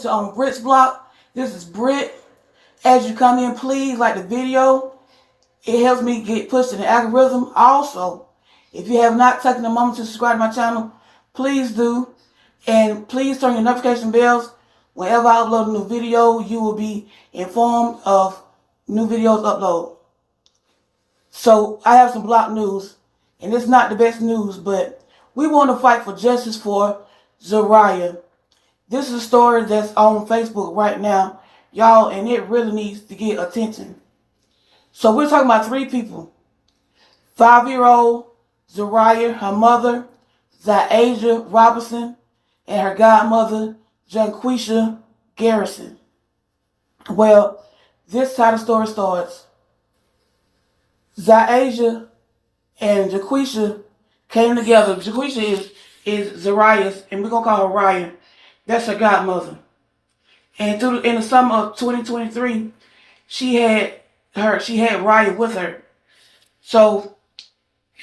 to Brit's block. This is Brit. As you come in, please like the video. It helps me get pushed in the algorithm. Also, if you have not taken a moment to subscribe to my channel, please do. And please turn your notification bells. Whenever I upload a new video, you will be informed of new videos upload. So I have some block news, and it's not the best news, but we want to fight for justice for Zha'Riyah. This is a story that's on Facebook right now, y'all, and it really needs to get attention. So we're talking about 3 people. 5-year-old Zha'Riyah, her mother, Za'Riyah Robinson, and her godmother, Janquisha Garrison. Well, this is how the story starts. Za'Riyah and Janquisha came together. Janquisha is Zha'Riyah's, and we're going to call her Ryan. That's her godmother. And in the summer of 2023, she had Ryan with her. So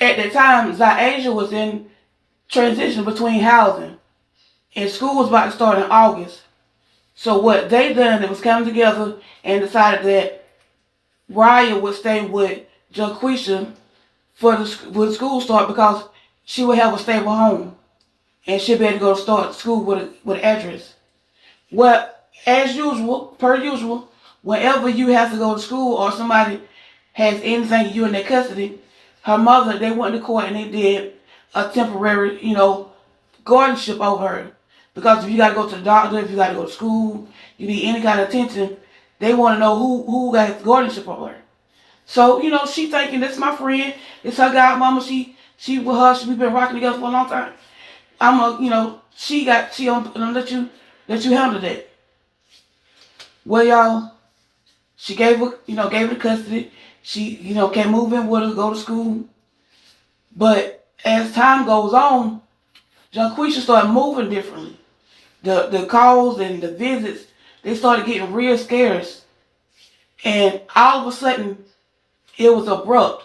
at the time, Za'Riyah was in transition between housing, and school was about to start in August. So what they done, it was coming together and decided that Ryan would stay with Janquisha for the school start, because she would have a stable home and she'd be able to go to start school with an address. Well, as usual, per usual, whenever you have to go to school or somebody has anything you in their custody, her mother, they went to court and they did a temporary, guardianship over her. Because if you got to go to the doctor, if you got to go to school, you need any kind of attention, they want to know who got guardianship over her. So, she thinking, this is my friend, it's her godmama, she with her, we've been rocking together for a long time. She gonna let you handle that. Well, y'all, she gave her the custody. She, can move in with her, go to school. But as time goes on, Janquisha started moving differently. The calls and the visits, they started getting real scarce. And all of a sudden, it was abrupt.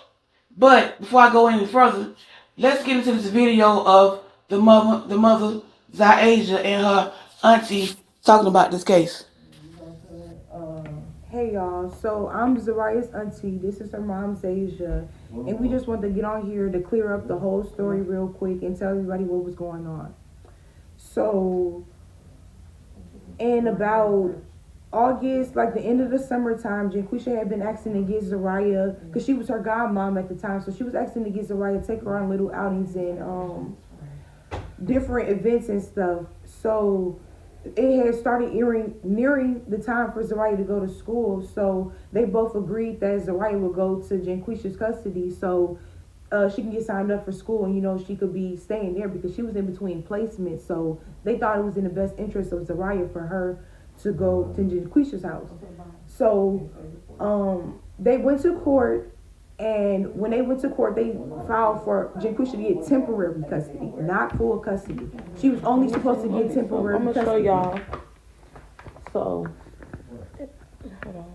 But before I go any further, let's get into this video of the mother Za'Riyah and her auntie talking about this case. Hey y'all, so I'm Za'Riyah's auntie. This is her mom, Zasia, and we just want to get on here to clear up the whole story real quick and tell everybody what was going on. So, in about August, like the end of the summertime, Janquisha had been asking to get Za'Riyah, because she was her godmom at the time, so she was asking to get Za'Riyah, take her on little outings and different events and stuff. So it had started nearing the time for Za'Riyah to go to school, so they both agreed that Za'Riyah would go to Janquisha's custody, so she can get signed up for school, and she could be staying there because she was in between placements. So they thought it was in the best interest of Za'Riyah for her to go to Janquisha's house. So they went to court. And when they went to court, they filed for Janquisha to get temporary custody, not full custody. She was only supposed to get temporary custody. I'm gonna show y'all. So, hold on.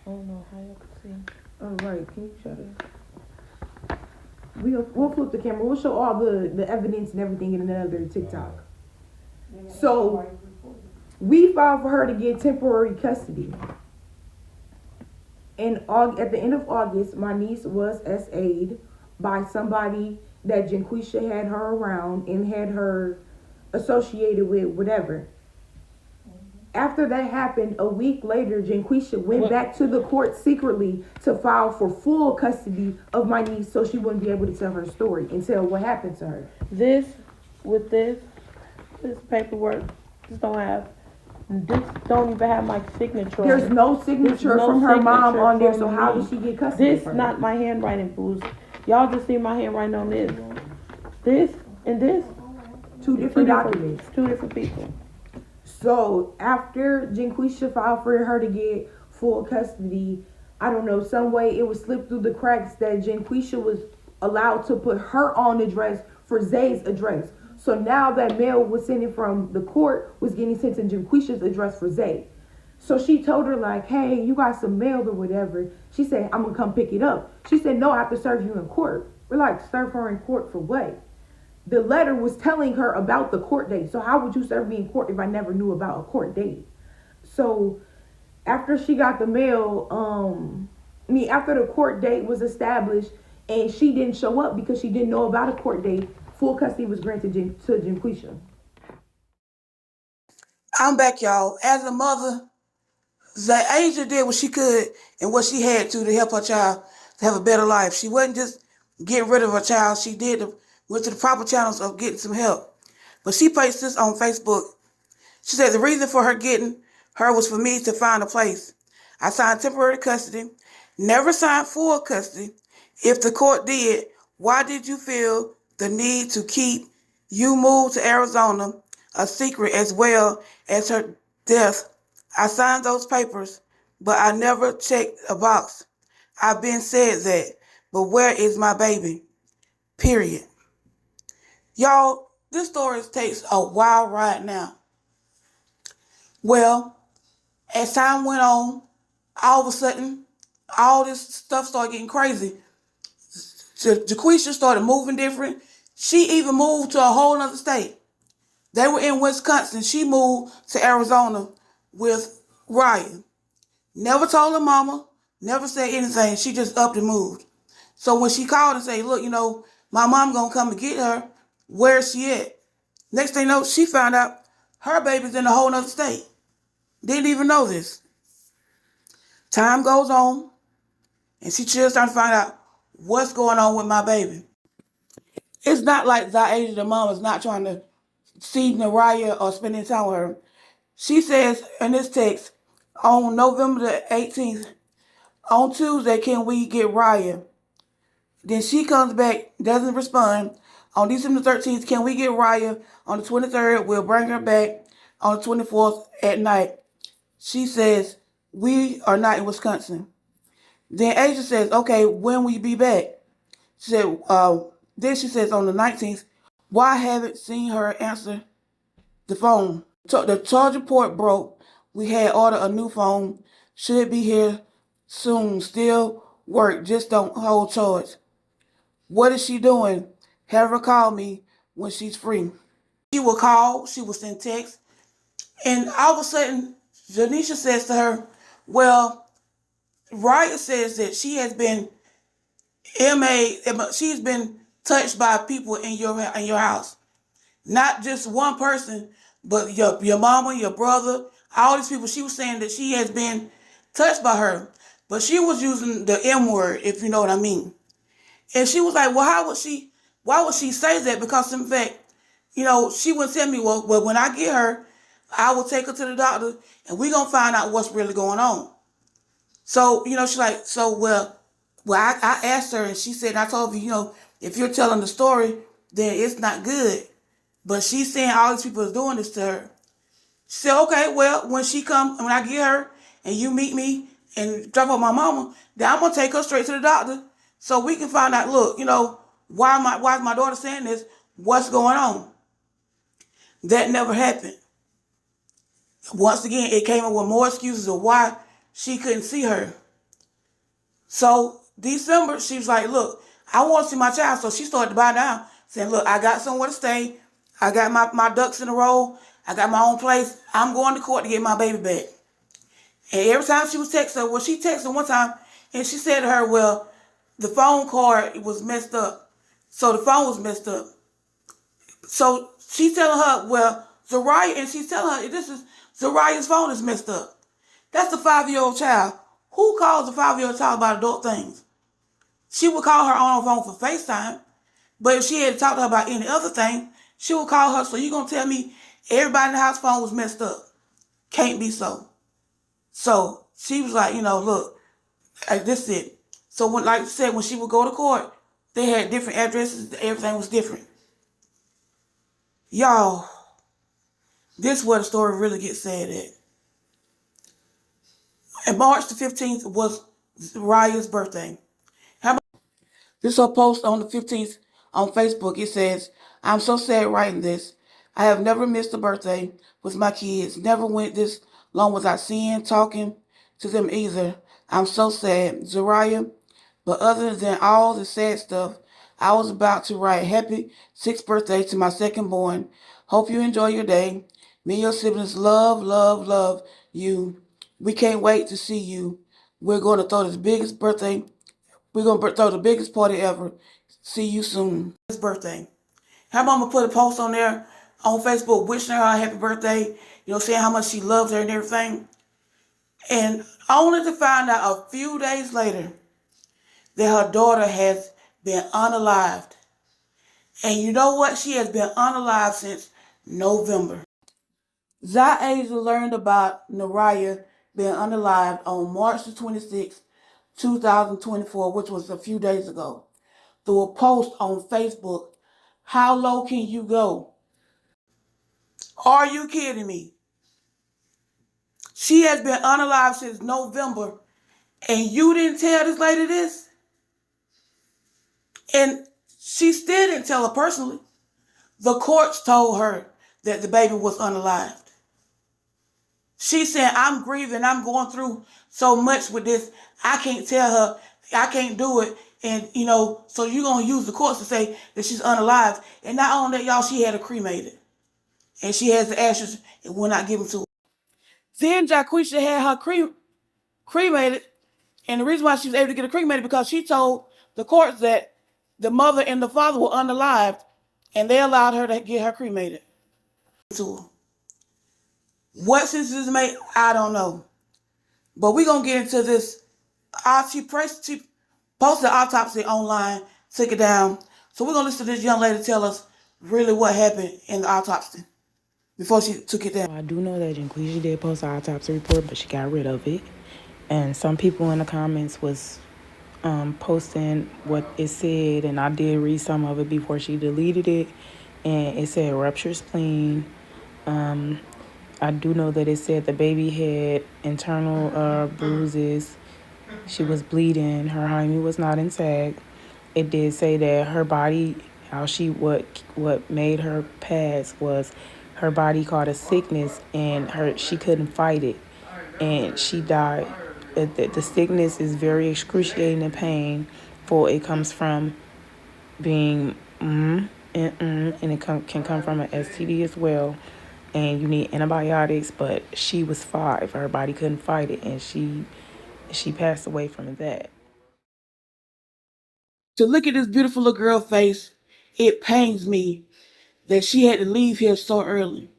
I don't know how y'all can see. All right, can you shut it? We'll flip the camera. We'll show all the evidence and everything in another TikTok. So, we filed for her to get temporary custody. And at the end of August, my niece was SA'd by somebody that Janquisha had her around and had her associated with whatever. After that happened, a week later, Janquisha went back to the court secretly to file for full custody of my niece so she wouldn't be able to tell her story and tell what happened to her. This paperwork, this don't even have my signature. There's no signature from her mom on there, so how did she get custody? This not my handwriting, booze. Y'all just see my handwriting on this. This and this. Two different documents. 2 different people. So after Janquisha filed for her to get full custody, I don't know, some way it was slipped through the cracks that Janquisha was allowed to put her own address for Zay's address. So now that mail was sending from the court was getting sent to Janquisha's address for Zay. So she told her like, hey, you got some mail or whatever. She said, I'm gonna come pick it up. She said, no, I have to serve you in court. We're like, serve her in court for what? the letter was telling her about the court date. So how would you serve me in court if I never knew about a court date? So after she got the mail, after the court date was established and she didn't show up because she didn't know about a court date, full custody was granted to Janquisha. I'm back, y'all. As a mother, Za'Riyah did what she could and what she had to help her child to have a better life. She wasn't just getting rid of her child. She went to the proper channels of getting some help. But she placed this on Facebook. She said the reason for her getting her was for me to find a place. I signed temporary custody, never signed full custody. If the court did, why did you feel the need to keep you moved to Arizona a secret as well as her death? I signed those papers, but I never checked a box. I've been said that, but where is my baby? Period. Y'all, this story takes a wild ride now. Well, as time went on, all of a sudden, all this stuff started getting crazy. Jaquisha started moving different. She even moved to a whole other state. They were in Wisconsin. She moved to Arizona with Ryan. Never told her mama, never said anything. She just upped and moved. So when she called and said, look, my mom gonna come and get her, where's she at? Next thing you know, she found out her baby's in a whole other state. Didn't even know this. Time goes on, and she just starting to find out what's going on with my baby. It's not like Za'Riyah, the mom, is not trying to see Naraya or spending time with her. She says in this text, on November the 18th, on Tuesday, can we get Raya? Then she comes back, doesn't respond. On December 13th, can we get Raya? On the 23rd, we'll bring her back on the 24th at night. She says, we are not in Wisconsin. Then Asia says, okay, when will you be back? She said, then she says on the 19th, why I haven't seen her answer the phone? The charger port broke. We had ordered a new phone. Should be here soon. Still work. Just don't hold charge. What is she doing? Have her call me when she's free. She will call. She will send text. And all of a sudden, Janisha says to her, well, Raya says that she has been she's been touched by people in your house. Not just one person, but your mama, your brother, all these people. She was saying that she has been touched by her. But she was using the M word, if you know what I mean. And she was like, well, why would she say that? Because in fact, she would tell me, well, when I get her, I will take her to the doctor and we're going to find out what's really going on. So, she's like, I asked her and she said, I told you, if you're telling the story, then it's not good. But she's saying all these people is doing this to her. She said, okay, well, when I get her and you meet me and drop off my mama, then I'm going to take her straight to the doctor so we can find out, look, why is my daughter saying this? What's going on? That never happened. Once again, it came up with more excuses of why she couldn't see her. So December, she was like, look, I want to see my child. So she started to buy down, saying, look, I got somewhere to stay. I got my ducks in a row. I got my own place. I'm going to court to get my baby back. And every time she was texting her, she texted her one time, and she said to her, well, the phone card was messed up. So the phone was messed up. So she's telling her, well, Za'Riyah, and she's telling her, Za'Riyah's phone is messed up. That's a 5-year-old child. Who calls a 5-year-old child about adult things? She would call her on her phone for FaceTime, but if she had to talk to her about any other thing, she would call her. So you going to tell me everybody in the house phone was messed up? Can't be so. So she was like, look, this is it. So like I said, when she would go to court, they had different addresses. Everything was different. Y'all, this is where the story really gets sad at. And March the 15th was Raya's birthday. This is her post on the 15th on Facebook. It says, I'm so sad writing this. I have never missed a birthday with my kids. Never went this long without seeing, talking to them either. I'm so sad. Za'Riyah. But other than all the sad stuff, I was about to write happy 6th birthday to my second born. Hope you enjoy your day. Me and your siblings love, love, love you. We can't wait to see you. We're going to throw this biggest birthday. We're going to throw the biggest party ever. See you soon. His birthday. Her mama put a post on there on Facebook wishing her a happy birthday, saying how much she loves her and everything. And only to find out a few days later that her daughter has been unalived. And you know what? She has been unalived since November. Za'Riyah learned about Nariah being unalived on March the 26th, 2024, which was a few days ago, through a post on Facebook. How low can you go? Are you kidding me? She has been unalived since November, and you didn't tell this lady this? And she still didn't tell her personally. The courts told her that the baby was unalived. She said, I'm grieving, I'm going through so much with this. I can't tell her, I can't do it. And, so you're going to use the courts to say that she's unalived. And not only that, y'all, she had her cremated. And she has the ashes and will not give them to her. Then Jaquisha had her cremated. And the reason why she was able to get her cremated because she told the courts that the mother and the father were unalived. And they allowed her to get her cremated. To her. What sense this made, I don't know. But we're going to get into this. She posted the autopsy online, took it down. So we're going to listen to this young lady tell us really what happened in the autopsy before she took it down. I do know that Janquisha did post an autopsy report, but she got rid of it. And some people in the comments was posting what it said, and I did read some of it before she deleted it. And it said ruptured spleen. I do know that it said the baby had internal bruises. She was bleeding. Her hymen was not intact. It did say that her body, what made her pass was her body caught a sickness and she couldn't fight it, and she died. The sickness is very excruciating and pain, for it comes from being and it can come from an STD as well, and you need antibiotics. But she was 5, her body couldn't fight it, and she passed away from that. To look at this beautiful little girl face, it pains me that she had to leave here so early.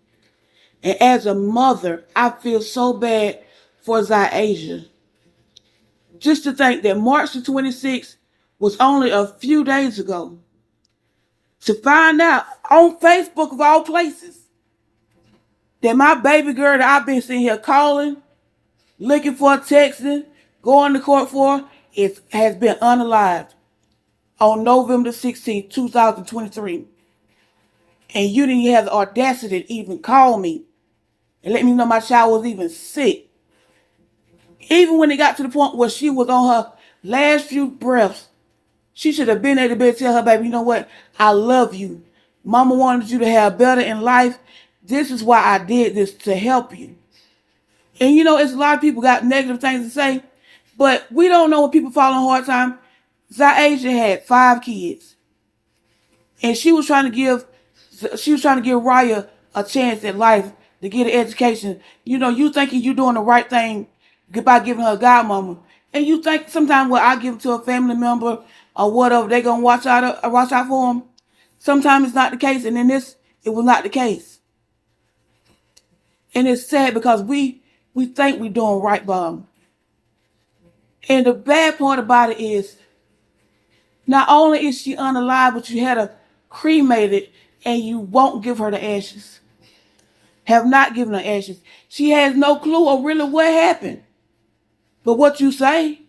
And as a mother, I feel so bad for Za'Riyah. Just to think that March the 26th was only a few days ago. To find out on Facebook of all places that my baby girl that I've been sitting here calling, looking for, texting, going to court for, has been unalived on November 16th, 2023. And you didn't have the audacity to even call me and let me know my child was even sick. Even when it got to the point where she was on her last few breaths, she should have been able to tell her baby, you know what? I love you. Mama wanted you to have better in life. This is why I did this, to help you. And it's a lot of people got negative things to say, but we don't know when people fall on hard time. Za'Riyah had 5 kids. And she was trying to give Raya a chance at life to get an education. You thinking you doing the right thing by giving her a godmama. And you think sometimes what I give to a family member or whatever, they gonna watch out for them. Sometimes it's not the case, and in this, it was not the case. And it's sad because we think we're doing right by them. And the bad part about it is, not only is she unalive, but you had her cremated and you won't give her the ashes. Have not given her ashes. She has no clue of really what happened. But what you say,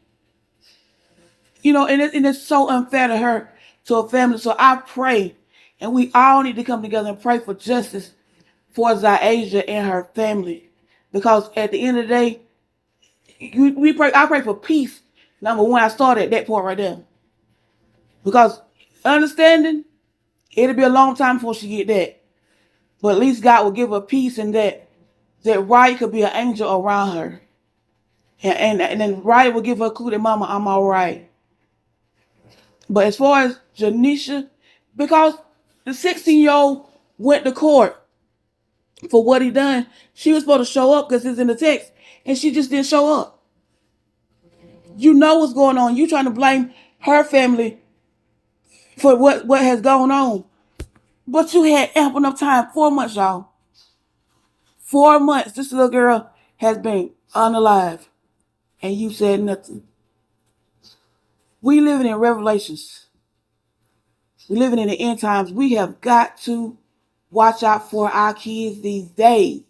and it's so unfair to her, to her family. So I pray, and we all need to come together and pray for justice for Za'Riyah and her family. Because at the end of the day, I pray for peace. Number one, I started at that point right there. Because understanding, it'll be a long time before she get that. But at least God will give her peace, and that Raya could be an angel around her. And then Raya will give her a clue that, Mama, I'm all right. But as far as Janisha, because the 16-year-old went to court for what he done, she was supposed to show up because it's in the text, and she just didn't show up. You know what's going on. You trying to blame her family for what has gone on. But you had ample enough time. 4 months, y'all. 4 months. This little girl has been unalive. And you said nothing. We living in Revelations. We living in the end times. We have got to watch out for our kids these days.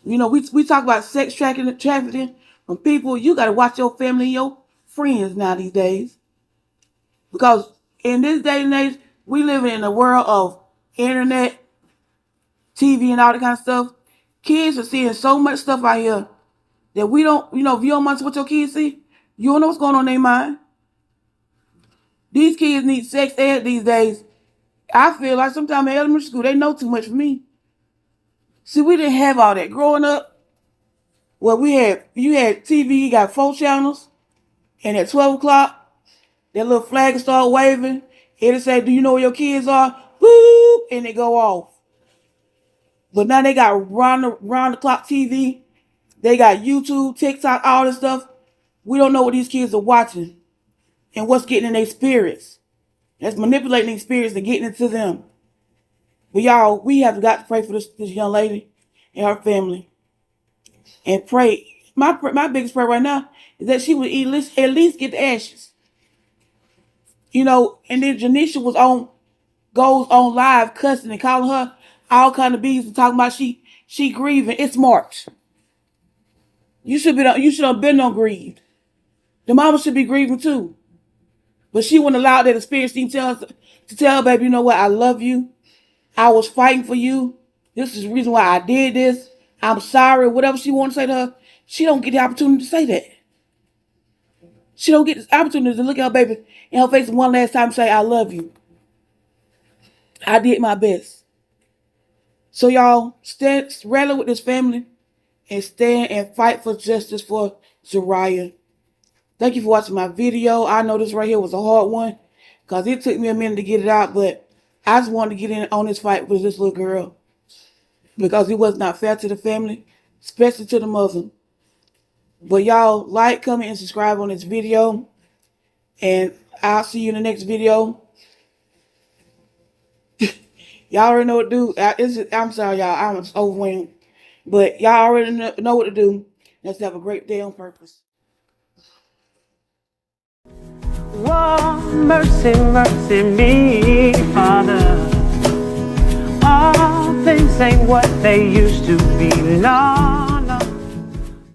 You know, we talk about sex trafficking from people. You got to watch your family and your friends now these days. Because in this day and age, we living in a world of internet, TV, and all that kind of stuff. Kids are seeing so much stuff out here that we don't, if you don't monitor what your kids see, you don't know what's going on in their mind. These kids need sex ed these days. I feel like sometimes in elementary school, they know too much for me. See, we didn't have all that. Growing up, well, you had TV, you got 4 channels, and at 12 o'clock, that little flag will start waving. It'll say, do you know where your kids are? Boop, and they go off. But now they got round the clock TV. They got YouTube, TikTok, all this stuff. We don't know what these kids are watching and what's getting in their spirits. That's manipulating their spirits and getting into them. But y'all, we have got to pray for this young lady and her family. And pray. My biggest prayer right now is that she would at least get the ashes. And then Janisha goes on live cussing and calling her all kind of bees and talking about she grieving. It's March. You should have been on grieved. The mama should be grieving too. But she wouldn't allow that experience to tell her, baby, you know what, I love you. I was fighting for you. This is the reason why I did this. I'm sorry. Whatever she wants to say to her, she don't get the opportunity to say that. She don't get the opportunity to look at her baby in her face one last time and say, I love you. I did my best. So y'all, rally with this family and stand and fight for justice for Zha'Riyah. Thank you for watching my video. I know this right here was a hard one because it took me a minute to get it out, but I just wanted to get in on this fight with this little girl because it was not fair to the family, especially to the mother. But y'all, like, comment, and subscribe on this video, and I'll see you in the next video. Y'all already know what to do. I'm sorry, y'all. I'm overwhelmed. But y'all already know what to do. Let's have a great day on purpose. Whoa, mercy, mercy me, Father. All things ain't what they used to be. No.